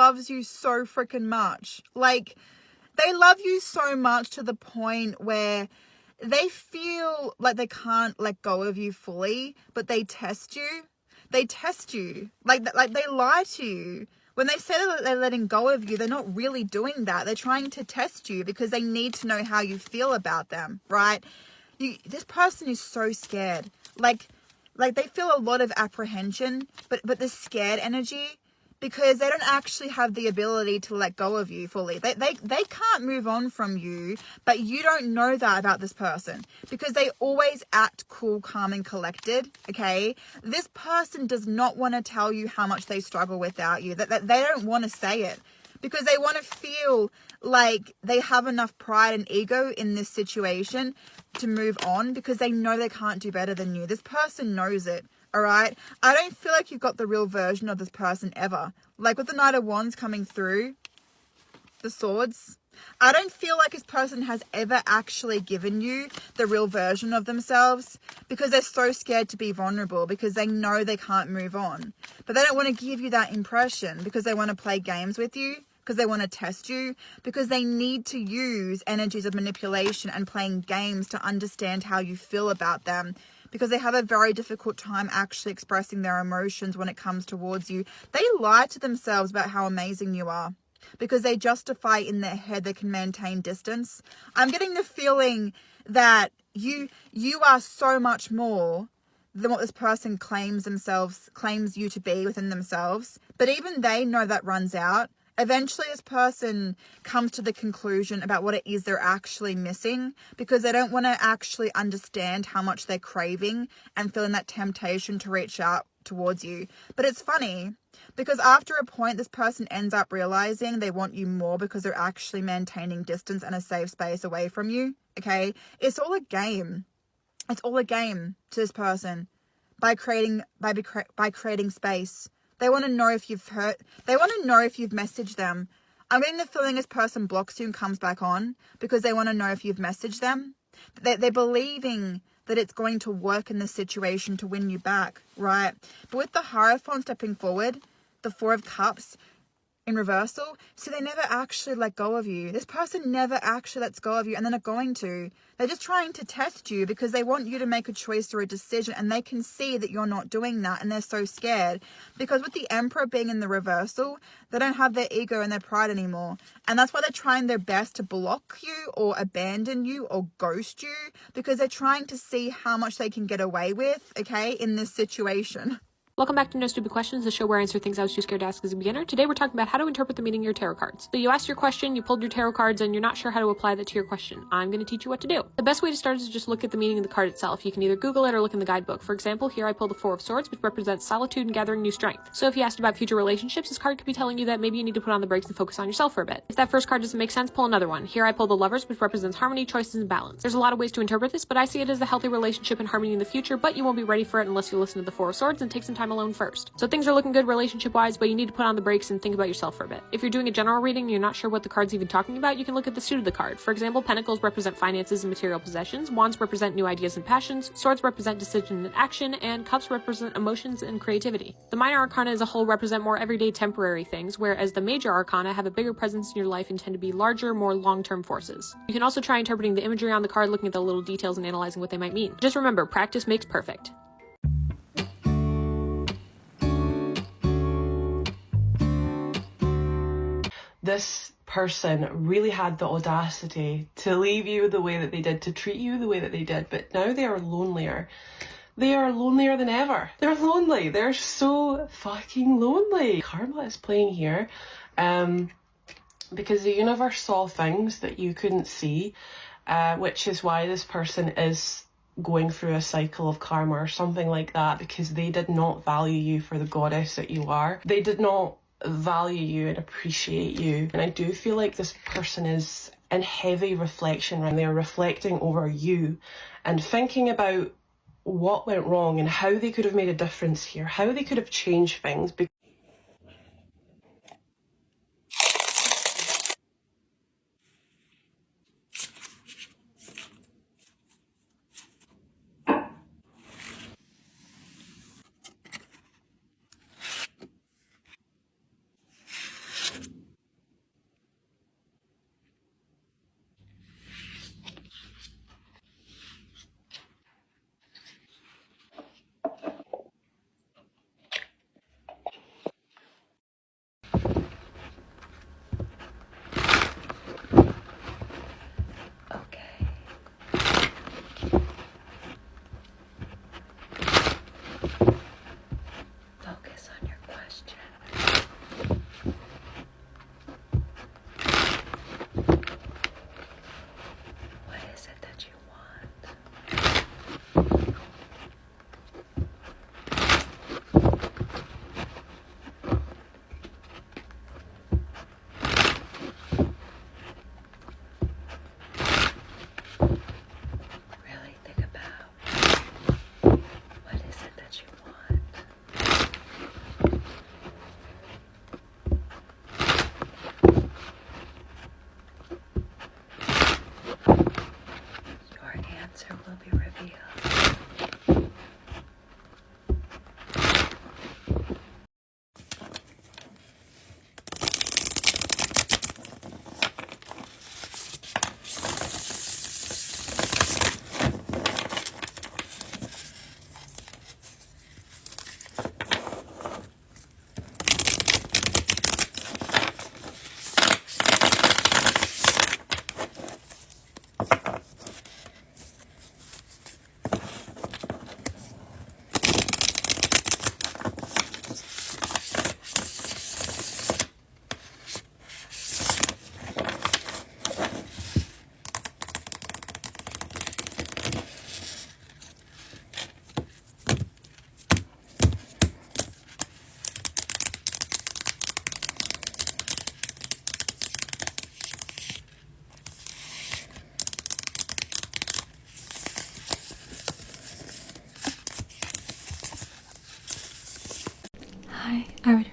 loves you so freaking much. Like, they love you so much to the point where they feel like they can't let go of you fully, but they test you. They test you. Like they lie to you. When they say that they're letting go of you, they're not really doing that. They're trying to test you because they need to know how you feel about them, right? This person is so scared. Like they feel a lot of apprehension, but the scared energy, because they don't actually have the ability to let go of you fully. They can't move on from you, but you don't know that about this person because they always act cool, calm, and collected, okay? This person does not want to tell you how much they struggle without you. That they don't want to say it because they want to feel like they have enough pride and ego in this situation to move on because they know they can't do better than you. This person knows it. All right. I don't feel like you've got the real version of this person ever. Like with the Knight of Wands coming through, the swords, I don't feel like this person has ever actually given you the real version of themselves because they're so scared to be vulnerable because they know they can't move on. But they don't want to give you that impression because they want to play games with you, because they want to test you, because they need to use energies of manipulation and playing games to understand how you feel about them, because they have a very difficult time actually expressing their emotions when it comes towards you. They lie to themselves about how amazing you are because they justify in their head they can maintain distance. I'm getting the feeling that you are so much more than what this person claims you to be within themselves. But even they know that runs out. Eventually, this person comes to the conclusion about what it is they're actually missing because they don't want to actually understand how much they're craving and feeling that temptation to reach out towards you. But it's funny because after a point, this person ends up realizing they want you more because they're actually maintaining distance and a safe space away from you. Okay? It's all a game. It's all a game to this person by creating space. They want to know if you've hurt. They want to know if you've messaged them. I'm getting the feeling this person blocks you and comes back on because they want to know if you've messaged them. They're believing that it's going to work in this situation to win you back, right? But with the Hierophant stepping forward, the Four of Cups in reversal, so they never actually let go of you. This person never actually lets go of you, and they're not going to. They're just trying to test you because they want you to make a choice or a decision, and they can see that you're not doing that, and they're so scared because with the Emperor being in the reversal, they don't have their ego and their pride anymore, and that's why they're trying their best to block you or abandon you or ghost you because they're trying to see how much they can get away with, okay, in this situation. Welcome back to No Stupid Questions, the show where I answer things I was too scared to ask as a beginner. Today we're talking about how to interpret the meaning of your tarot cards. So you asked your question, you pulled your tarot cards, and you're not sure how to apply that to your question. I'm going to teach you what to do. The best way to start is to just look at the meaning of the card itself. You can either Google it or look in the guidebook. For example, here I pulled the Four of Swords, which represents solitude and gathering new strength. So if you asked about future relationships, this card could be telling you that maybe you need to put on the brakes and focus on yourself for a bit. If that first card doesn't make sense, pull another one. Here I pulled the Lovers, which represents harmony, choices, and balance. There's a lot of ways to interpret this, but I see it as a healthy relationship and harmony in the future, but you won't be ready for it unless you listen to the Four of Swords and take some time alone first. So things are looking good relationship-wise, but you need to put on the brakes and think about yourself for a bit. If you're doing a general reading and you're not sure what the card's even talking about, you can look at the suit of the card. For example, Pentacles represent finances and material possessions, Wands represent new ideas and passions, Swords represent decision and action, and Cups represent emotions and creativity. The minor arcana as a whole represent more everyday temporary things, whereas the major arcana have a bigger presence in your life and tend to be larger, more long-term forces. You can also try interpreting the imagery on the card, looking at the little details and analyzing what they might mean. Just remember, practice makes perfect. This person really had the audacity to leave you the way that they did, to treat you the way that they did, but now they are lonelier. They are lonelier than ever. They're lonely. They're so fucking lonely. Karma is playing here because the universe saw things that you couldn't see, which is why this person is going through a cycle of karma or something like that, because they did not value you for the goddess that you are. They did not value you and appreciate you. And I do feel like this person is in heavy reflection and they're reflecting over you and thinking about what went wrong and how they could have made a difference here, how they could have changed things.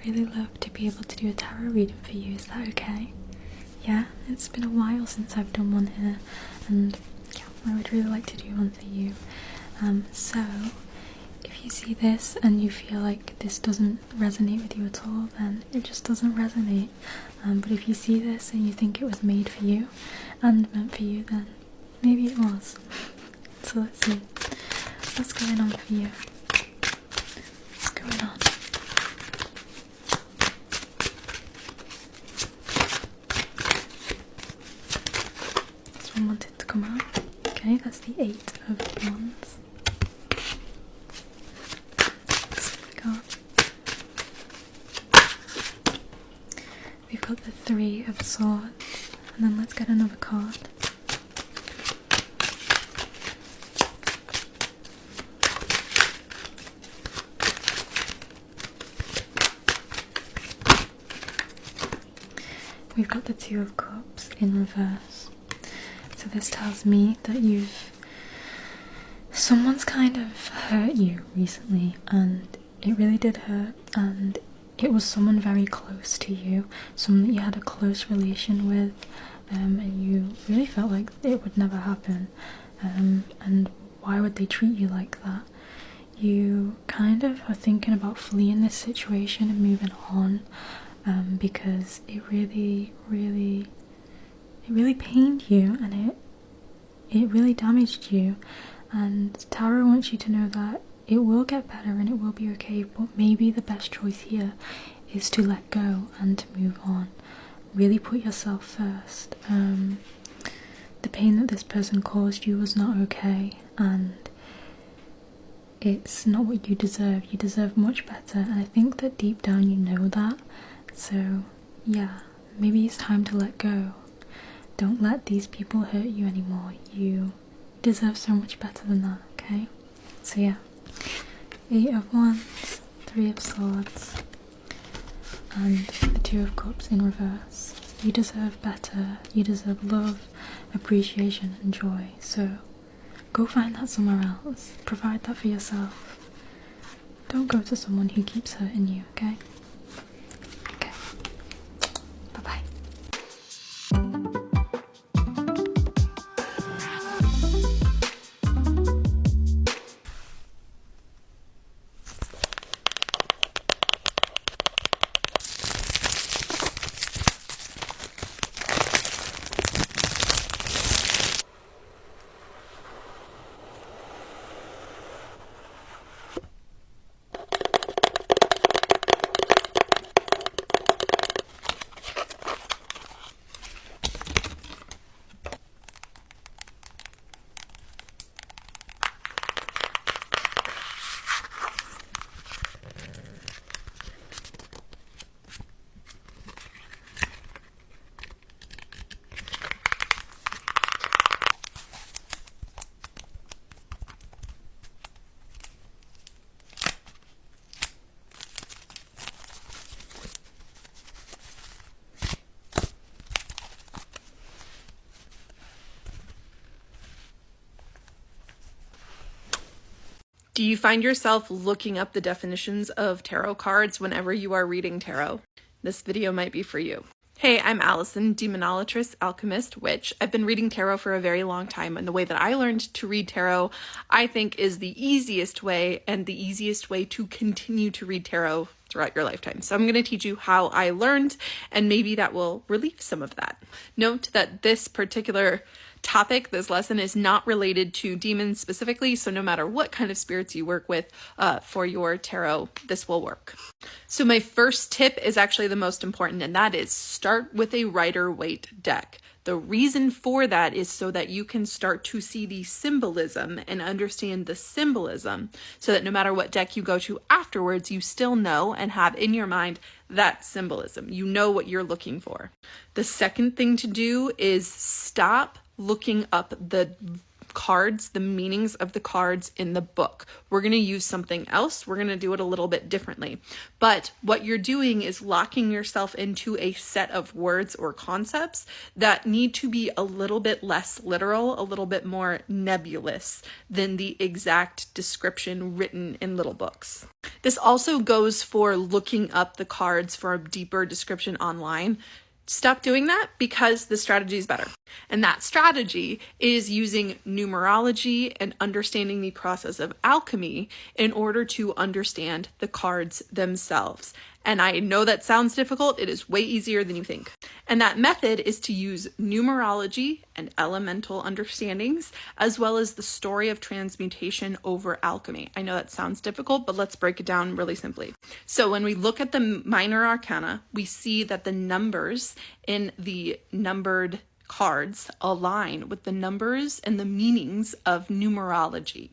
really love to be able to do a tarot reading for you. Is that okay? Yeah, it's been a while since I've done one here, and yeah, I would really like to do one for you. So if you see this and you feel like this doesn't resonate with you at all, then it just doesn't resonate. But if you see this and you think it was made for you and meant for you, then maybe it was. So let's see. What's going on for you? What's going on? This one wanted to come out. Okay, that's the 8 of Wands. We've got the 3 of Swords, and then let's get another card. We've got the 2 of Cups in reverse. So this tells me that someone's kind of hurt you recently, and it really did hurt, and it was someone very close to you, someone that you had a close relation with, and you really felt like it would never happen, and why would they treat you like that? You kind of are thinking about fleeing this situation and moving on, because it really pained you, and it really damaged you, and Tarot wants you to know that it will get better and it will be okay, but maybe the best choice here is to let go and to move on. Really put yourself first. The pain that this person caused you was not okay, and it's not what you deserve. You deserve much better, and I think that deep down you know that. So yeah, maybe it's time to let go. Don't let these people hurt you anymore. You deserve so much better than that, okay? So yeah. 8 of Wands, 3 of Swords, and the 2 of Cups in reverse. You deserve better. You deserve love, appreciation, and joy. So go find that somewhere else. Provide that for yourself. Don't go to someone who keeps hurting you, okay? Okay. Bye-bye. Do you find yourself looking up the definitions of tarot cards whenever you are reading tarot? This video might be for you. Hey, I'm Allison, demonologist, alchemist, witch. I've been reading tarot for a very long time, and the way that I learned to read tarot, I think, is the easiest way and the easiest way to continue to read tarot throughout your lifetime. So I'm going to teach you how I learned, and maybe that will relieve some of that. Note that this particular topic, this lesson, is not related to demons specifically, so no matter what kind of spirits you work with for your tarot, this will work. So my first tip is actually the most important, and that is start with a Rider-Waite deck. The reason for that is so that you can start to see the symbolism and understand the symbolism, so that no matter what deck you go to afterwards, you still know and have in your mind that symbolism. You know what you're looking for. The second thing to do is stop looking up the cards, the meanings of the cards in the book. We're going to use something else. We're going to do it a little bit differently. But what you're doing is locking yourself into a set of words or concepts that need to be a little bit less literal, a little bit more nebulous than the exact description written in little books. This also goes for looking up the cards for a deeper description online. Stop doing that because the strategy is better. And that strategy is using numerology and understanding the process of alchemy in order to understand the cards themselves. And I know that sounds difficult. It is way easier than you think. And that method is to use numerology and elemental understandings, as well as the story of transmutation over alchemy. I know that sounds difficult, but let's break it down really simply. So when we look at the minor arcana, we see that the numbers in the numbered cards align with the numbers and the meanings of numerology.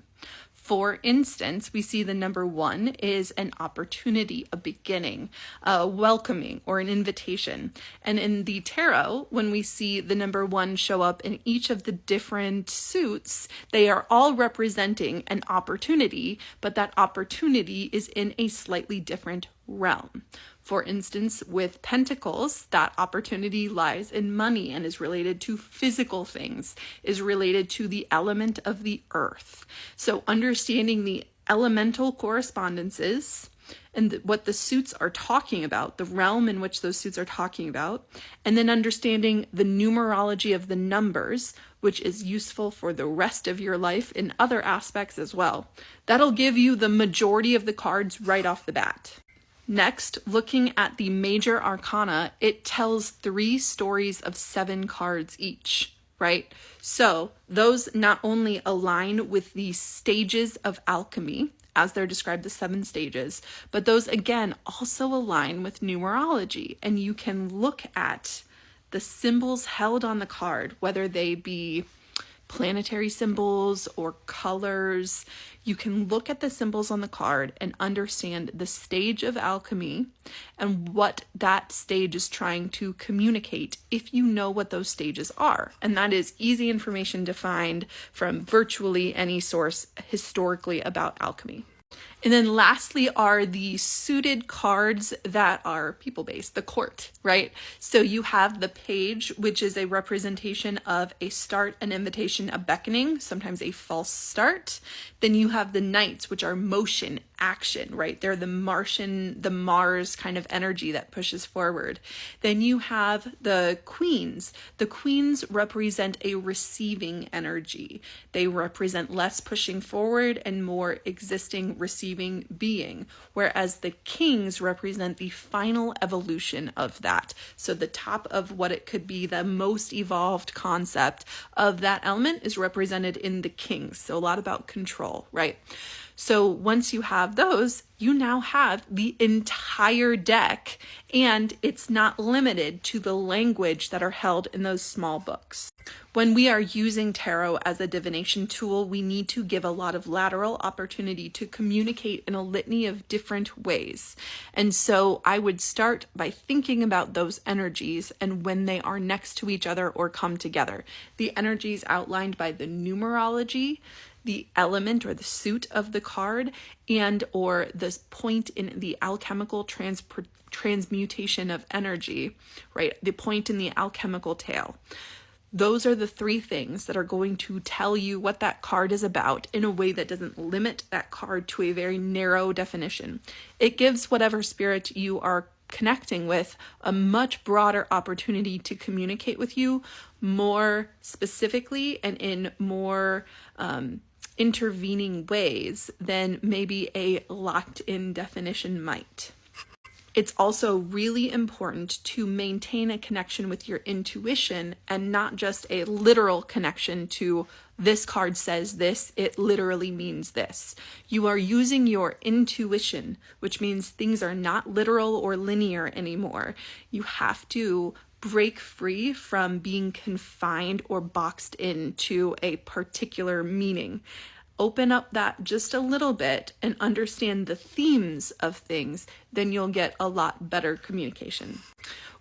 For instance, we see the number 1 is an opportunity, a beginning, a welcoming, or an invitation. And in the tarot, when we see the number 1 show up in each of the different suits, they are all representing an opportunity, but that opportunity is in a slightly different realm. For instance, with pentacles, that opportunity lies in money and is related to physical things, is related to the element of the earth. So understanding the elemental correspondences and what the suits are talking about, the realm in which those suits are talking about, and then understanding the numerology of the numbers, which is useful for the rest of your life in other aspects as well. That'll give you the majority of the cards right off the bat. Next, looking at the major arcana, it tells 3 stories of 7 cards each, right? So those not only align with the stages of alchemy, as they're described, the 7 stages, but those again also align with numerology. And you can look at the symbols held on the card, whether they be planetary symbols or colors. You can look at the symbols on the card and understand the stage of alchemy and what that stage is trying to communicate if you know what those stages are. And that is easy information to find from virtually any source historically about alchemy. And then lastly are the suited cards that are people-based, the court, right? So you have the page, which is a representation of a start, an invitation, a beckoning, sometimes a false start. Then you have the knights, which are motion, action, right? They're the Mars kind of energy that pushes forward. Then you have the queens. The queens represent a receiving energy. They represent less pushing forward and more existing, receiving being, whereas the kings represent the final evolution of that. So the top of what it could be, the most evolved concept of that element is represented in the kings. So a lot about control, right? So once you have those, you now have the entire deck, and it's not limited to the language that are held in those small books. When we are using tarot as a divination tool, we need to give a lot of lateral opportunity to communicate in a litany of different ways. And so I would start by thinking about those energies and when they are next to each other or come together. The energies outlined by the numerology, the element or the suit of the card, and or the point in the alchemical transmutation of energy, right? The point in the alchemical tale. Those are the 3 things that are going to tell you what that card is about in a way that doesn't limit that card to a very narrow definition. It gives whatever spirit you are connecting with a much broader opportunity to communicate with you more specifically and in more intervening ways than maybe a locked-in definition might. It's also really important to maintain a connection with your intuition and not just a literal connection to this card says this, it literally means this. You are using your intuition, which means things are not literal or linear anymore. You have to break free from being confined or boxed into a particular meaning. Open up that just a little bit and understand the themes of things, then you'll get a lot better communication.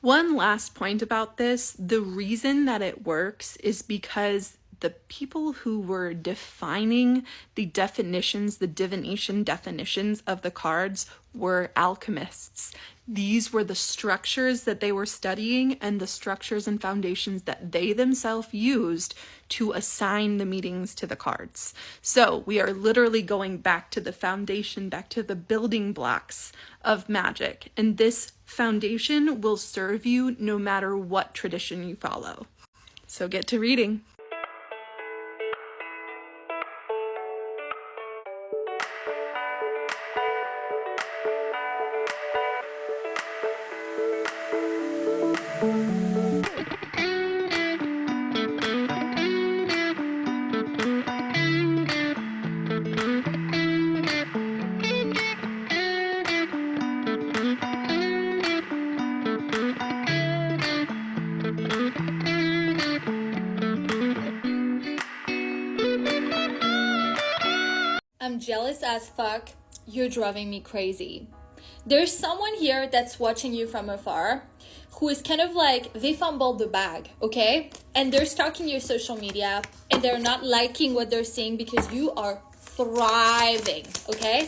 One last point about this, the reason that it works is because the people who were defining the definitions, the divination definitions of the cards were alchemists. These were the structures that they were studying and the structures and foundations that they themselves used to assign the meanings to the cards. So we are literally going back to the foundation, back to the building blocks of magic. And this foundation will serve you no matter what tradition you follow. So get to reading. I'm jealous as fuck. You're driving me crazy. There's someone here that's watching you from afar who is kind of like, they fumbled the bag, okay? And they're stalking your social media and they're not liking what they're seeing because you are thriving, okay?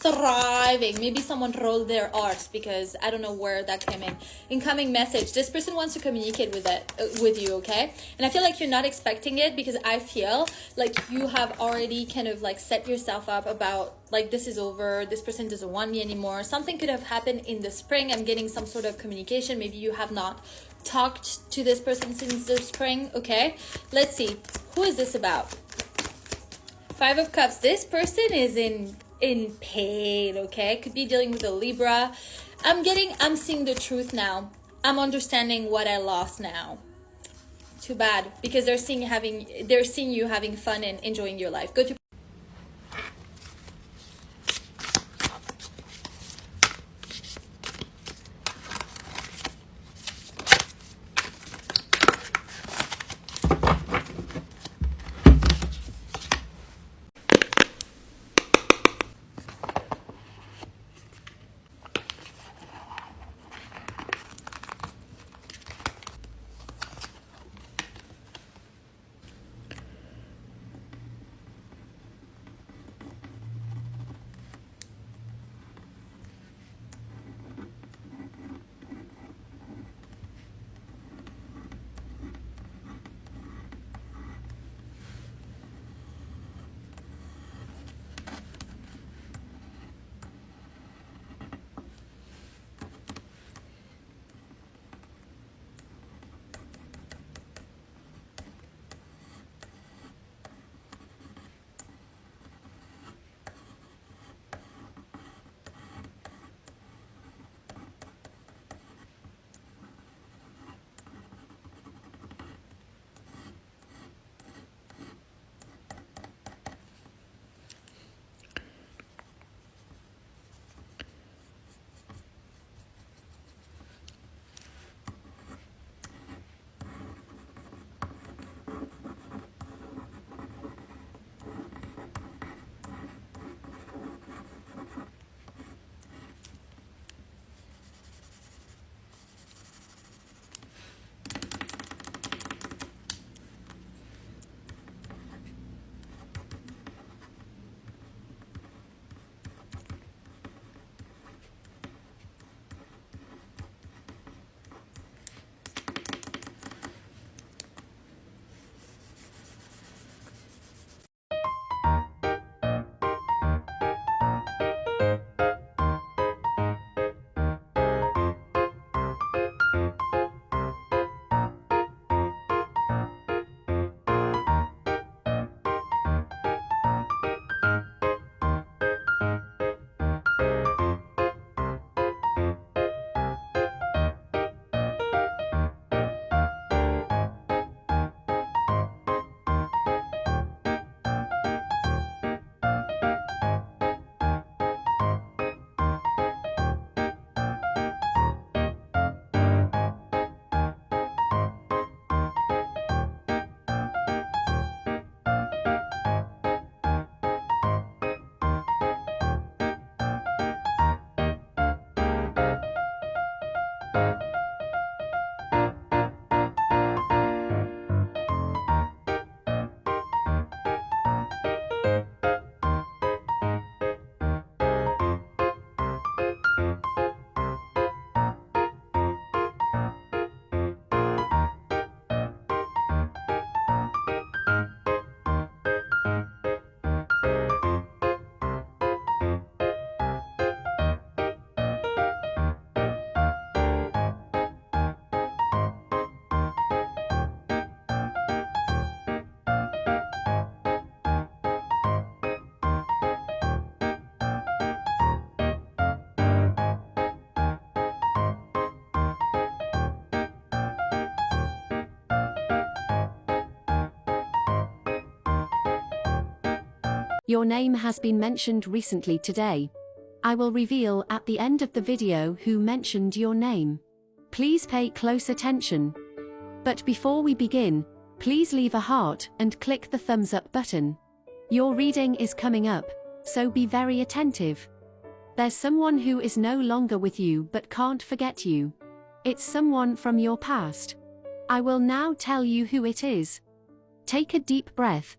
Thriving. Maybe someone rolled their R's because I don't know where that came in. Incoming message. This person wants to communicate with you, okay? And I feel like you're not expecting it because I feel like you have already kind of like set yourself up about like this is over, this person doesn't want me anymore. Something could have happened in the spring. I'm getting some sort of communication. Maybe you have not talked to this person since the spring, okay? Let's see. Who is this about? 5 of Cups. This person is in pain, okay? Could be dealing with a Libra. I'm seeing the truth now. I'm understanding what I lost now. Too bad, because they're seeing you having fun and enjoying your life. Go to Your name has been mentioned recently today. I will reveal at the end of the video who mentioned your name. Please pay close attention. But before we begin, please leave a heart and click the thumbs up button. Your reading is coming up, so be very attentive. There's someone who is no longer with you but can't forget you. It's someone from your past. I will now tell you who it is. Take a deep breath.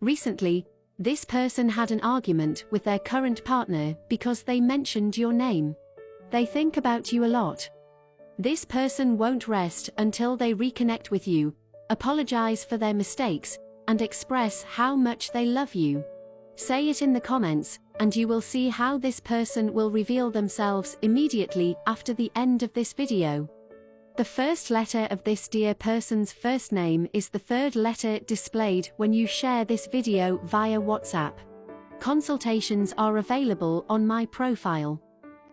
Recently, this person had an argument with their current partner because they mentioned your name. They think about you a lot. This person won't rest until they reconnect with you, apologize for their mistakes, and express how much they love you. Say it in the comments, and you will see how this person will reveal themselves immediately after the end of this video. The first letter of this dear person's first name is the third letter displayed when you share this video via WhatsApp. Consultations are available on my profile.